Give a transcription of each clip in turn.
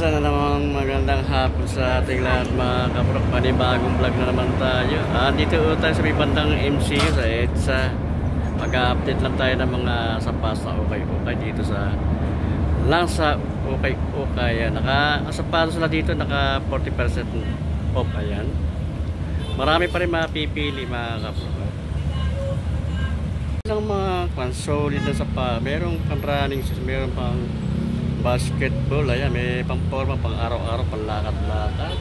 Isa na namang magandang hapon sa ating lahat mga kaprok. Panibagong vlog na naman tayo. Dito tayo sa may bandang MCU sa EDSA. Mag-update lang tayo ng mga sapas na okay dito sa Langsa okay. Naka-sapatos na dito, naka 40% off. Ayan. Marami pa rin mapipili mga kaprok. Ilang mga solid na sapatos. Merong pang running shoes, merong pang basketball. Ayan, may pang-forma, pang araw-araw, pang lakad-lakad.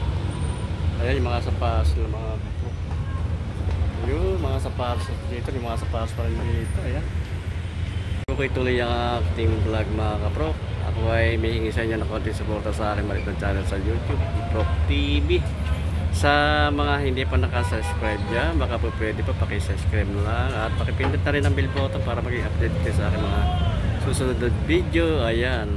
Ayan yung mga sapatos ng mga kaprok. Yung mga sapatos dito, yung mga sapatos pa rin dito. Ayan. Okay, tuloy ang ating vlog mga kaprok. Ako ay may hingi sa inyo na konting suporta sa aking malitong channel sa YouTube, Prok TV. Sa mga hindi pa nakasubscribe dyan, baka po pwede pa pakisubscribe lang at pakipindot na rin ang bell button para maging update kayo sa aking mga susunod na video. Ayan.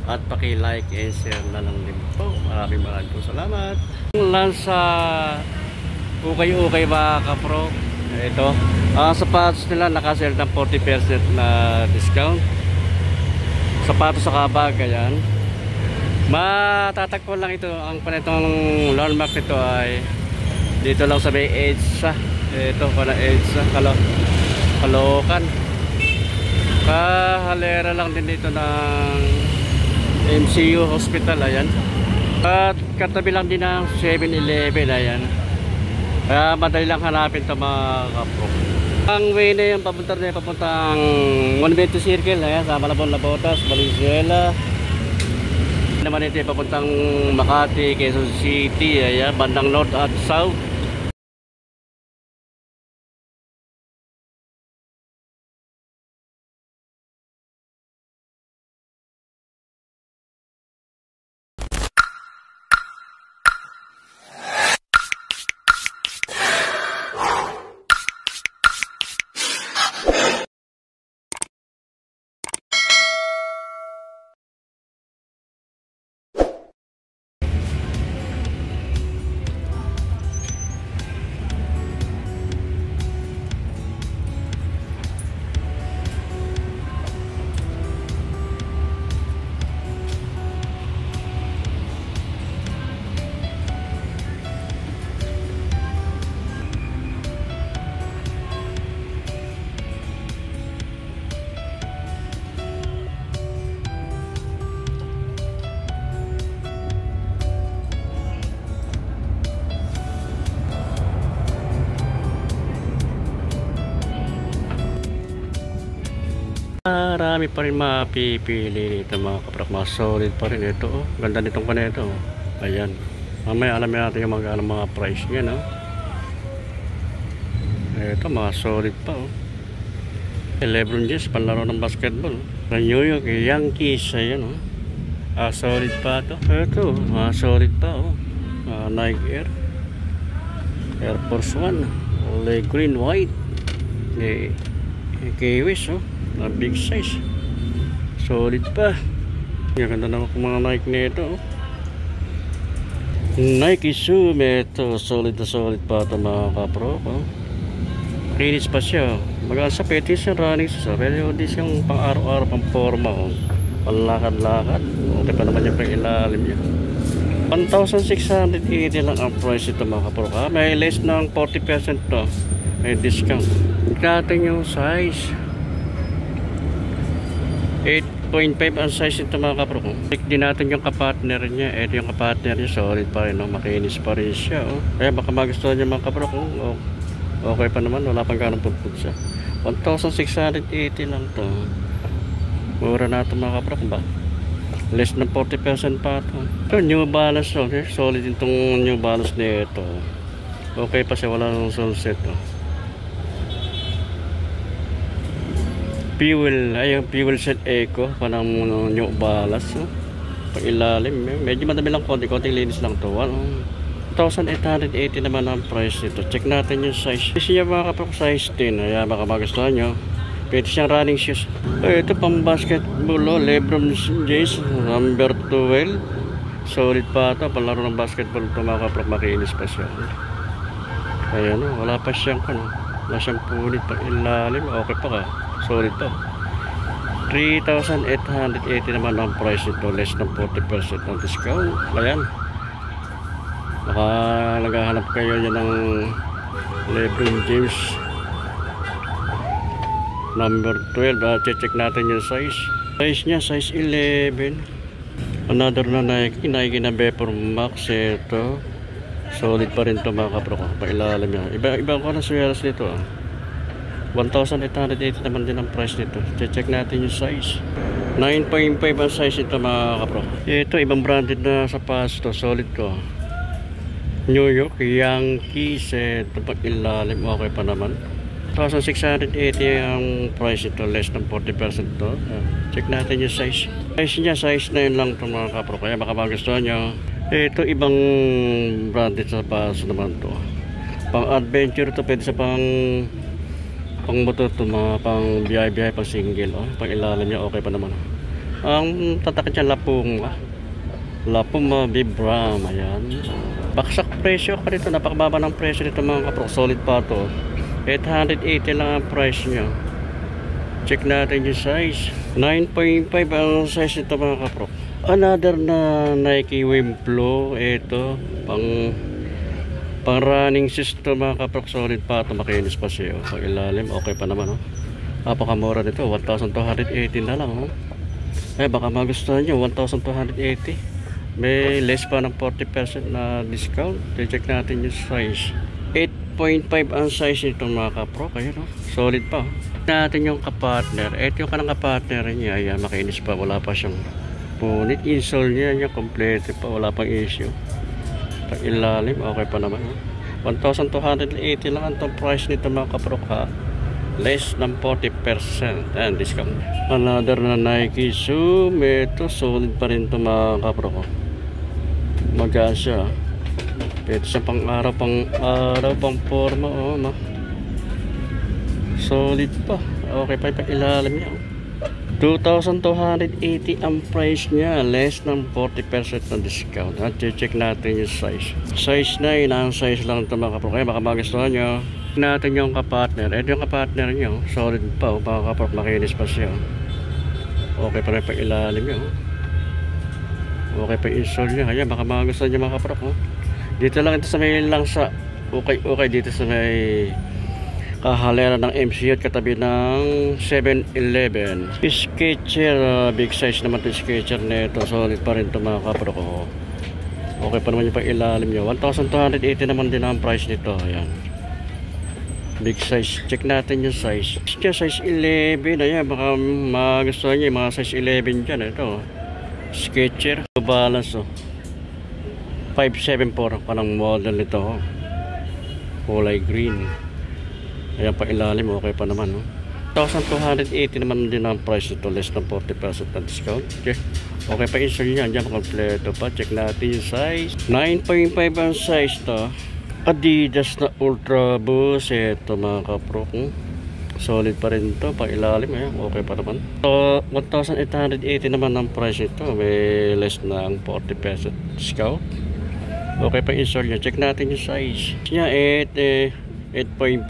At paki-like and share na lang din po. Maraming po salamat. Lang sa okay mga kaprok. Ito. Ang sapatos nila naka-sale ng 40% na discount. Sapatos sa kabag. Ayan. Matatagpuan lang ito. Ang panitong landmark nito ay dito lang sa may EDSA. Ito pala EDSA. Caloocan. Kahalera lang din dito ng MCU Hospital. Ayan. At katabi lang din ng 7-Eleven. Ayan. Kaya madali lang hanapin ito mga kaprok. Ang way na yung papuntang Monumento Circle. Ayan, sa Malabon, Labotas, Valenzuela. Naman ito yung papuntang Makati, Quezon City. Ayan, bandang North at South. Marami pa rin mapipili dito mga kaprok. Mga solid pa rin ito. Oh. Ganda nitong kanito. Oh. Ayan. Mamaya alamin natin yung mga price niya. No? Ito mga solid pa. Oh. LeBron James panlaro ng basketball. New York Yankees. Ayan. Oh. Solid pa ito. Ito. Solid pa. Oh. Nike Air Force One. Green, white. Kiwis. Oh. Na big size, solid pa. Ang ganda naman kung mga Nike nito. Nike Zoom ito, solid na solid pa ito mga kaprok. Linis pa siya. Magaan sa petis yung running sa pero hindi siyang pang araw-araw pang forma. Panlakad-lakad. Okay pa naman yung pang ilalim niya. 1,680 lang ang price ito mga kaprok. May less ng 40% to. May discount. Ikatin yung size 8.5 ang size nito mga kaprok. Check din natin yung kapartner niya. Ito yung kapartner niya, solid pa rin. Makinis pa rin siya. Kaya baka magustuhan niya mga kaprok. Okay pa naman, wala pang ganong pudpud siya. 1,680 lang to. Mura na ito mga kaprok ba? Less than 40% pa ito. Ito New Balance. Solid itong New Balance nito. Okay pa siya, wala nang sunset. Fuel Set Eco panang New Balance. Pang ilalim medyo madami lang, konting linis lang to. 1,880 naman ang price nito. Check natin yung size. Siya mga kaprok, size 10. Ayan, baka magustuhan nyo. Pwede siyang running shoes. Ito pang basketball. LeBron James number 12. Solid pa ito, palaro ng basketball ito mga kaprok. Makinis pa siya. Ayan, wala pa siyang wala siyang punit pa ilalim. Okay pa ka, solid pa. 3,880 naman ang price nito, less than 40% ng discount. Ayan, baka naghahanap kayo yan ng LeBron James number 12. Check natin yung size niya, size 11. Another na Nike na Vapor Max. Ito solid pa rin ito mga kapro ko, pailalim niya. Ibang ko na swears nito 1,880 naman din ang price nito. Check natin yung size. 9.5 ang size nito mga kapro. Ito ibang branded na sapatos to, solid to. New York Yankees. Ito pag ilalim, okay pa naman. 1,680 ang price nito, less than 40% to. Check natin yung size. Size niya, size 9 lang ito mga kapro, kaya baka magustuhan nyo. Ito ibang branded sapatos naman to. Pang adventure to, pwede sa pang motor to, mga pang biyahe-biyahe, pang single. Pang ilalim niya, okay pa naman. Ang tatak niya Lapuma Vibram. Ayan, baksak presyo ka dito, napakababa ng presyo nito mga kapro, solid pa to. 880 lang ang price niya. Check natin yung size. 9.5 ang size nito mga kapro. Another na Nike Wimplo. Ito pang running system mga kapro, solid pa ito, makinis pa siya. Pag ilalim, okay pa naman. Napakamura nito, 1,280 na lang. Baka magustuhan nyo, 1,280. May less pa ng 40% na discount. Check natin yung size. 8.5 ang size nito mga kapro, kaya solid pa. Natin yung kapartner. Ito yung kanang kapartner niya. Ayan, makinis pa, wala pa siyang punit. Insole niya kompleto pa, wala pang issue. Pag ilalim, okay pa naman. 1,280 lang ang price nito mga kapro, less than 40% and discount. Another na Nike Zoom. Ito solid pa rin ito mga kapro ko, magaan siya. Pwede siya pang araw, pang forma. Solid pa, okay pa yung ilalim niya. 2,280 ang price niya, less than 40% ng discount. At check natin yung size. Size 9 ang size lang ito mga kapro, kaya baka magustuhan nyo. Natin yung kapartner. Ito yung kapartner nyo, solid pa mga kapro, makinis pa siya. Okay pa rin pag ilalim niya. Okay pa yung insole niya, kaya baka magustuhan nyo mga kapro. Dito lang ito sa may langsa. Okay dito sa may kahalera ng MCU at katabi ng 7-Eleven. Skechers, big size naman ito Skechers nito, solid pa rin ito mga kapro ko. Okay pa naman yung pang ilalim nyo. 1,280 naman din ang price nito. Ayan, big size. Check natin yung size. Size 11. Ayan, baka magustuhan nyo yung mga size 11 dyan. Ito Skechers Balance 574 parang model nito, kulay green. Ayan pa ilalim, okay pa naman. 1,280 naman din ang price nito, less than 40% na discount. Okay pa insole niya, dyan kompleto pa. Check natin yung size. 9.5 ang size to. Adidas na Ultra Boost. Ito mga kapro, solid pa rin to, pa ilalim. Ayan, okay pa naman. So 1,880 naman ang price nito, may less na ang 40% discount. Okay pa insole niya. Check natin yung size niya. 8.5.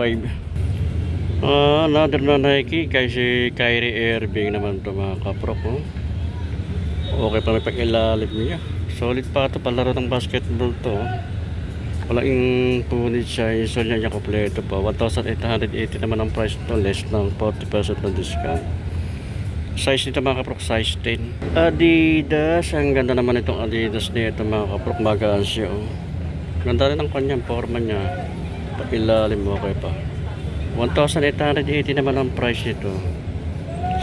Another na Nike kasi Kyrie Irving naman to mga kapro ko. Okay pa may pag ilalim niya, solid pa ito, palaro ng basketball to. Walang punit siya, insole niya kompleto pa. 1,880 naman ang price nito, less ng 40% na discount. Size nito mga kapro, size 10. Adidas, ang ganda naman itong Adidas nito mga kapro, magaan siya. Ganda rin ang kanyang forma niya, pag ilalim okay pa. 1,880 naman ang price nito,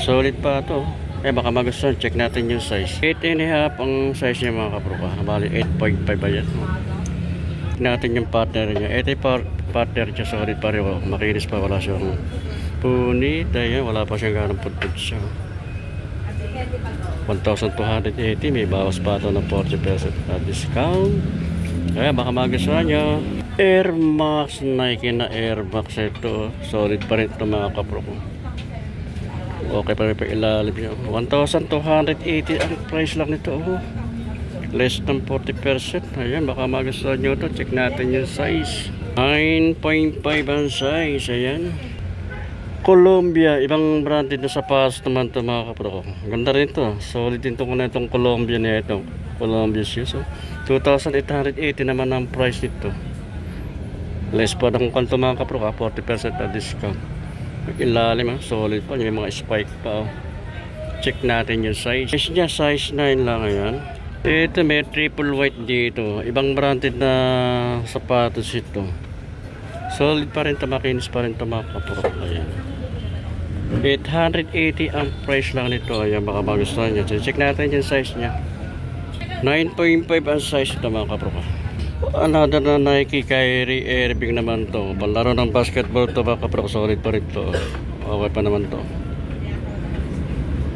solid pa ito. Baka magustuhan, check natin yung size. 8.5 ang size niya mga kapro, bali 8.5 ba yan. Check natin yung partner niya. Ito yung partner niya, solid pa rin, makinis pa, wala siyang punit. Ayan, wala pa siyang ganang putput siya. 1,280, may bawas pa ito ng 40% na discount. Kaya baka magustuhan nyo. Air Max, Nike na Air Max ito, solid pa rin ito mga kapro ko. Okay pa rin pa ilalim niya. 1,280 ang price lang nito, less than 40%. Ayan, baka magustuhan nyo ito. Check natin yung size. 9.5 ang size. Ayan, Columbia, ibang branded na sapatos naman ito mga kapro. Ganda rin ito. Solid din ito na itong Columbia na ito. Columbia shoes. So, 2,880 naman ang price nito. Less pa ng kanto mga kapro, 40% na discount. Ilalim, solid pa. May mga spike pa. Check natin yung size. Size niya, size 9 lang yan. Ito may triple white dito. Ibang branded na sapatos ito. Solid pa rin ito, makinis pa rin ito mga kapro. Ayan. 880 ang price lang nito. Ayan, baka magustuhan nyo. So, check natin yung size nya. 9.5 ang size ito mga kapro. Another na Nike Kyrie Irving naman to. Palaro ng basketball to mga kapro. Solid pa rin to. Okay pa naman to.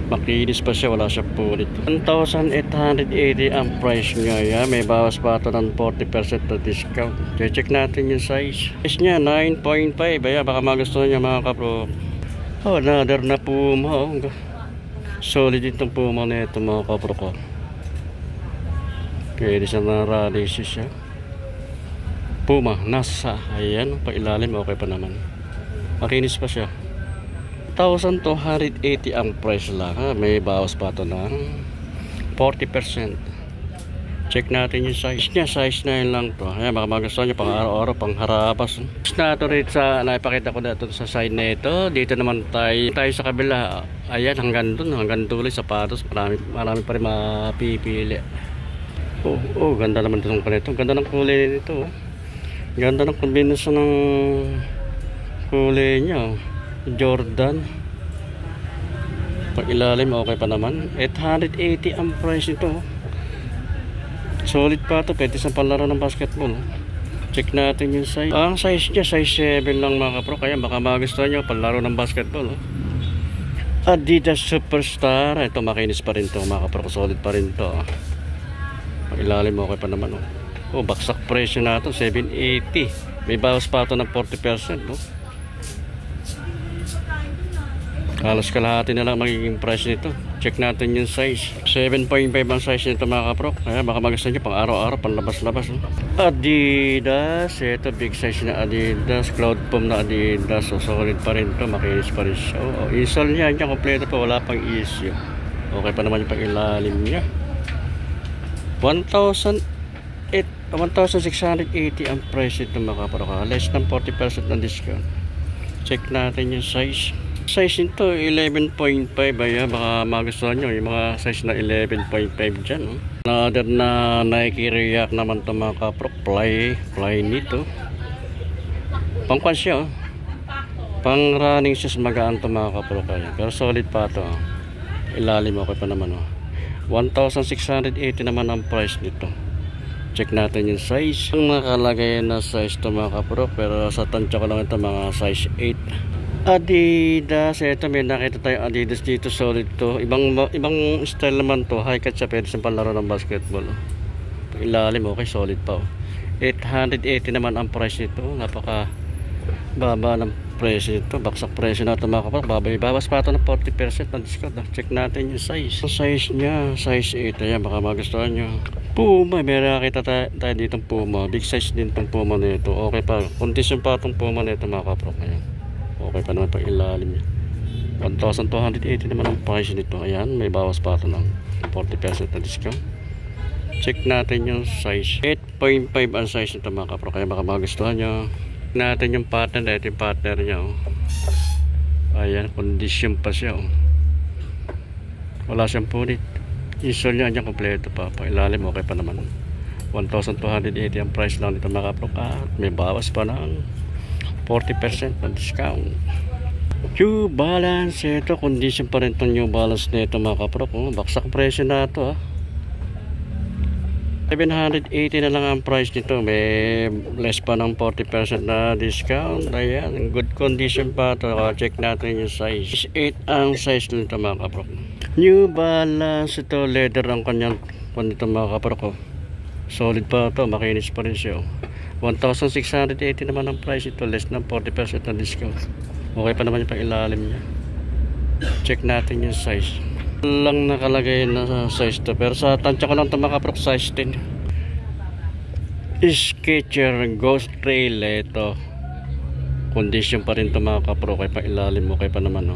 Makinis pa siya, wala siya pulit. 1,880 ang price nya. Ayan, may bawas pa ito ng 40% na discount. So, check natin yung size. Size nya 9.5. Ayan, baka magustuhan nyo mga kapro. Oh, another na Puma. Oh. Solid itong Puma na ito mga kapro ko. Pwede siya na rally siya. Puma, nasa. Ayan, pailalim okay pa naman. Makinis pa siya. 1,280 ang price lang. Ha? May bawas pa ito ng 40%. Check natin yung size niya. Size 9 lang to. Ayan, baka magustuhan nyo pang araw-araw, pang harabas. Nato rin sa, naipakita ko dito sa side na ito. Dito naman tayo sa kabila. Ayan, hanggang dun, hanggang tuloy sapatos. Marami pa rin mapipili. Oh, ganda naman itong kanito. Ganda ng kulay nito. Ganda ng kombinasyon ng kulay niya. Jordan. Pag ilalim, okay pa naman. 880 ang price nito. Solid pa ito, pwede sa palaro ng basketball. Check natin yung size. Ang size niya, size 7 lang mga kapro. Kaya baka magustuhan nyo, palaro ng basketball. Adidas Superstar. Ito, makinis pa rin ito mga kapro. Solid pa rin ito. Ilalim, okay pa naman. Baksak presyo na ito, 780. May bawas pa ito ng 40%. Halos kalahati na lang magiging price nito. Check natin yung size. 7.5 ang size nito mga kapro. Kaya baka magustuhan nyo pang araw-araw, pang labas-labas. Adidas. Ito big size na Adidas. Cloud foam na Adidas. So solid pa rin ito. Makinis pa rin siya. Install niya. Yan kompleto pa. Wala pang issue. Okay pa naman yung pang ilalim niya. 1,680 ang price nito mga kapro. Less than 40% ng discount. Check natin yung size. Size nito 11.5. Ayan, baka magustuhan nyo yung mga size na 11.5 dyan. Another na Nike React naman ito mga kapro. Fly nito. Pangkwan siya. Pang running shoes magaan ito mga kapro. Pero solid pa ito. Ilalim okay pa naman. 1,680 naman ang price nito. Check natin yung size. Ang nakalagay na size ito mga kapro. Pero sa tansya ko lang ito mga size 8. Adidas. Ito may nakita tayong Adidas dito. Solid to. Ibang style naman to. High cut siya. Pwede sa palaro ng basketball. Ilalim okay. Solid pa. 880 naman ang price nito. Napaka baba ng presyo nito. Baksak presyo na ito mga kapatid. Bawas pa ito ng 40% ng discount. Check natin yung size. Ang size niya size 8. Ayan, baka magustuhan nyo. Puma. May nakita tayo dito Puma. Big size din itong Puma na ito. Okay pa. Condition pa itong Puma na ito mga kapatid. Ayan. Okay pa naman pag ilalim niya. 1,280 naman ang price nito. Ayan, may bawas pa ito ng 40% na discount. Check natin yung size. 8.5 ang size nito mga kapro. Kaya baka magustuhan nyo. Check natin yung pattern. Ito yung pattern niya. Ayan, condition pa siya. Wala siyang punit. Install niya, kompleto pa. Pag ilalim, okay pa naman. 1,280 ang price lang nito mga kapro. At may bawas pa ng 40% na discount. New Balance. Ito, condition pa rin itong New Balance na ito mga kapro. Baksak presyo na ito. 780 na lang ang price nito. May less pa ng 40% na discount. Ayan, good condition pa ito. Check natin yung size. 8 ang size nito mga kapro. New Balance. Ito, leather ang kanyang nito mga kapro. Solid pa ito. Makinis pa rin siya. 1,680 naman ang price ito. Less ng 40% na discount. Okay pa naman yung pang-ilalim niya. Check natin yung size. Lang nakalagay na size to. Pero sa tansya ko lang ito makaprok size 10. Skechers Ghost Trail. Ito. Condition pa rin ito mga kapro, kaya pa ilalim mo, kaya pa naman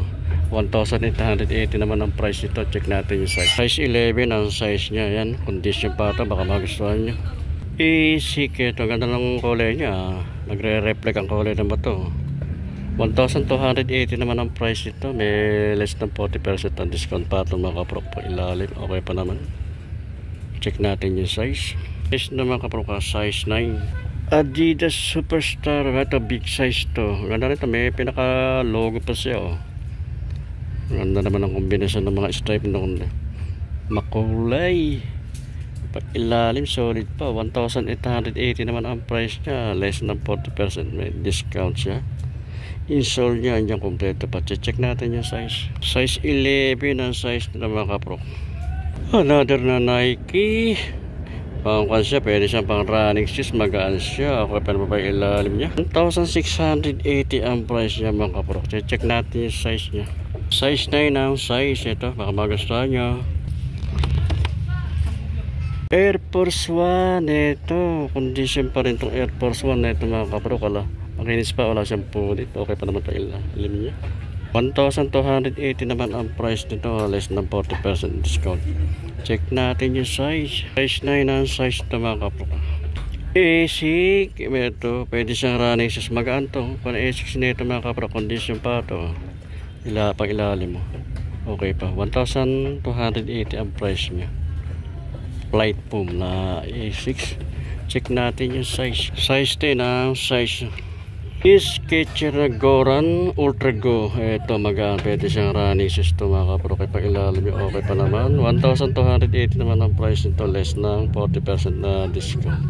1,880 naman ang price nito. Check natin yung size. Size 11 ang size niya. Yan, condition pa ito, baka magustuhan nyo. Easy ito, ganda ng kulay niya. Nagre-reflect ang kulay naman ito. 1,280 naman ang price nito. May less than 40% ang discount pa ito mga kapro, pa ilalim. Okay pa naman. Check natin yung size. Size naman kapro ka, size 9. Adidas Superstar. Ito big size to. Ganda nito, may pinaka logo pa siya ganda naman ang kombinasyon ng mga stripe na makulay. Pag ilalim, solid pa. 1,880 naman ang price niya. Less than 40%. May discount siya. Insole niya, andyan kompleto pa. Check natin yung size. Size 11 ang size na mga kapro. Another na Nike. Pangkuan siya, pwede siyang pang running shoes. Magaan siya. Okay pa naman ba ilalim niya? 1,680 ang price niya mga kapro. Check natin yung size niya. Size 9 ang size. Ito, baka magustuhan nyo. Air Force 1. Ito, condition pa rin itong Air Force 1 na ito mga kapro. Makinis pa, wala siyang pulit. Okay pa naman pa ilalim niya. 1,280 naman ang price nito. Less than 40% discount. Check natin yung size. Size 9 ang size ito mga kapro. A6. Ito, pwede siyang running shoes. Magaan to. Kung A6 na ito mga kapro, condition pa ito. Pag ilalim mo. Okay pa. 1,280 ang price niya. Flight foam na A6. Check natin yung size. Size 10 ang size. Skechers na Goran Ultra Go. Ito magaan. Pwede siyang running shoes ito mga kapro. Pag ilalim niya. Okay pa naman. 1,280 naman ang price nito. Less ng 40% na discount.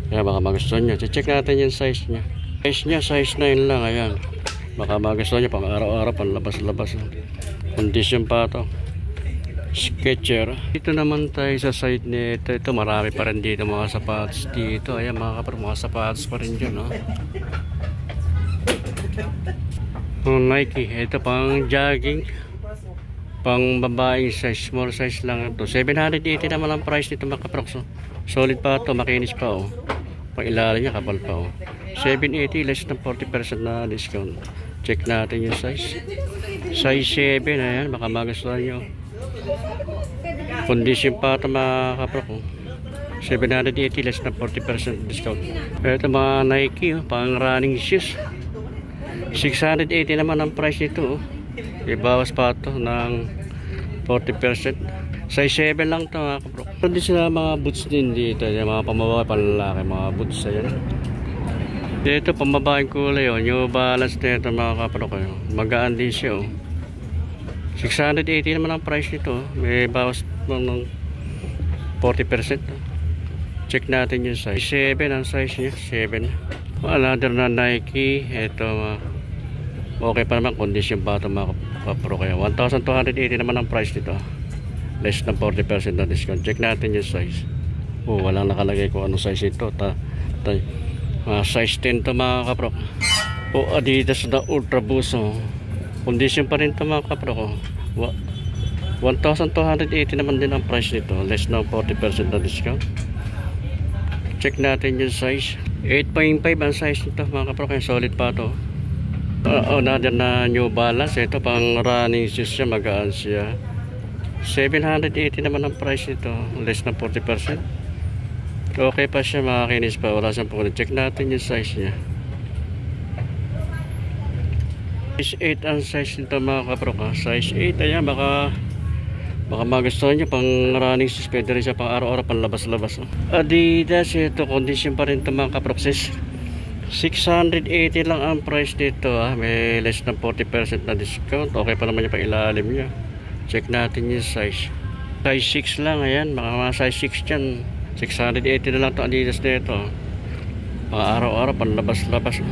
Kaya baka magustuhan nyo. Check natin yung size niya. Size niya size 9 lang. Ayan. Baka magustuhan nyo pang araw-araw, pang labas-labas. Condition pa ito. Skechers. Dito naman tayo sa side nito. Ito marami pa rin dito mga sapatos dito. Ayan mga kapro, mga sapatos pa rin dyan. Nike. Ito pang jogging. Pang babaeng size. Small size lang ito. 780 naman ang price nito mga kapro. Solid pa ito. Makinis pa. Pang ilalim niya kapal pa. 780 less than 40% na discount. Check natin yung size. Size 7. Ayan, baka magustuhan nyo. Condition pa ito mga kapro. 780 less than 40% discount. Ito mga Nike, pang running shoes. 680 naman ang price nito. Ibawas pa ito ng 40%. Size 7 lang ito mga kapro. Hindi sila mga boots din dito. Yung mga pamabahay, panlalaki, mga boots. Ayan. Dito pambabaeng kulay. New Balance nito mga kapro kayo. Magaan din siya. 680 naman ang price nito. May bawas ng 40%. Check natin yung size. 7 ang size niya. 7. Another na Nike. Ito okay pa naman. Condition pa ito mga kapro kayo. 1,280 naman ang price nito. Less than 40% na discount. Check natin yung size. Walang nakalagay kung anong size ito. Size 10 to mga kapro. Adidas na Ultra Boost. Condition pa rin to mga kapro. 1,280 naman din ang price nito. Less than 40% na discount. Check natin yung size. 8.5 ang size nito mga kapro. Kaya solid pa to. Another na New Balance. Ito pang running shoes siya. Magaan siya. 780 naman ang price nito. Less than 40%. Okay pa siya, makakinis pa. Wala siyang puno. Check natin yung size niya. Size 8 ang size nito mga kapro. Size 8. Ayan, baka magustuhan nyo. Pang running shoes. Pwede rin siya pang araw-araw, pang labas-labas. Adidas. Ito, condition pa rin ito mga kapro. 680 lang ang price dito. May less than 40% na discount. Okay pa naman yung pang ilalim niya. Check natin yung size. Size 6 lang. Ayan, mga size 6 dyan. 680 na lang ito Adidas nito. Pang araw-araw, pang labas-labas.